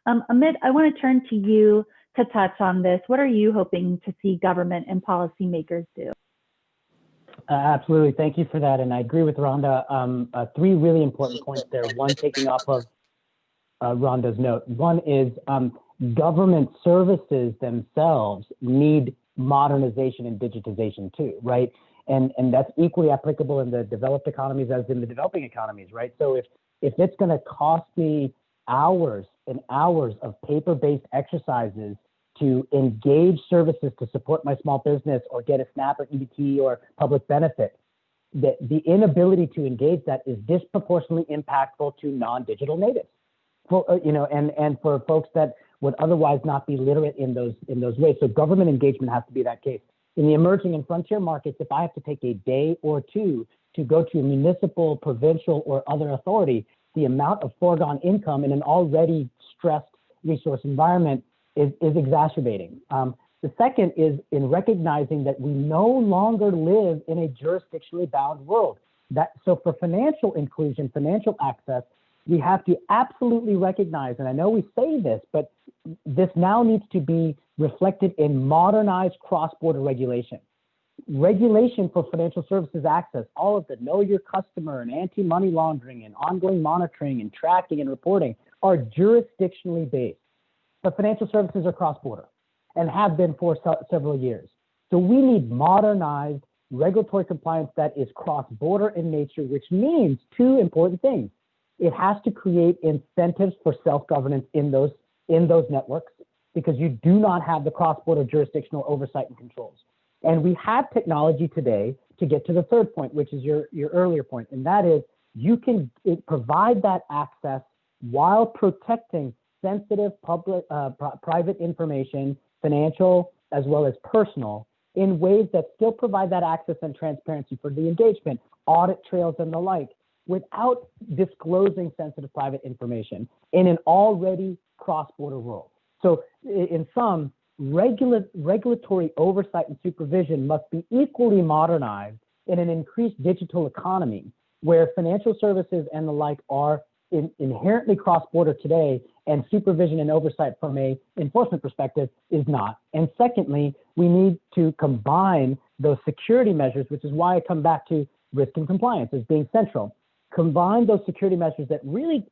Amit, I want to turn to you to touch on this. What are you hoping to see government and policymakers do? Absolutely. Thank you for that. And I agree with Rhonda. Three really important points there. One, taking off of Rhonda's note. One is government services themselves need modernization and digitization too, right? And that's equally applicable in the developed economies as in the developing economies, right? So if it's going to cost me hours and hours of paper-based exercises to engage services to support my small business or get a SNAP or EBT or public benefit, the inability to engage that is disproportionately impactful to non-digital natives. And for folks that would otherwise not be literate in those ways. So government engagement has to be that case. In the emerging and frontier markets, if I have to take a day or two to go to a municipal, provincial, or other authority, the amount of foregone income in an already stressed resource environment is exacerbating. The second is in recognizing that we no longer live in a jurisdictionally bound world. So for financial inclusion, financial access, we have to absolutely recognize, and I know we say this, but this now needs to be reflected in modernized cross-border regulation. Regulation for financial services access, all of the know your customer and anti-money laundering and ongoing monitoring and tracking and reporting are jurisdictionally based. But financial services are cross-border and have been for several years. So we need modernized regulatory compliance that is cross-border in nature, which means two important things. It has to create incentives for self-governance in those networks because you do not have the cross-border jurisdictional oversight and controls. And we have technology today to get to the third point, which is your earlier point, and that is you can provide that access while protecting sensitive private information, financial as well as personal, in ways that still provide that access and transparency for the engagement, audit trails and the like, without disclosing sensitive private information in an already cross-border world. So in sum, regulatory oversight and supervision must be equally modernized in an increased digital economy where financial services and the like are inherently cross-border today, and supervision and oversight from an enforcement perspective is not. And secondly, we need to combine those security measures, which is why I come back to risk and compliance as being central. Combine those security measures that really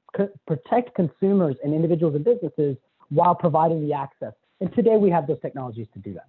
protect consumers and individuals and businesses while providing the access. And today we have those technologies to do that.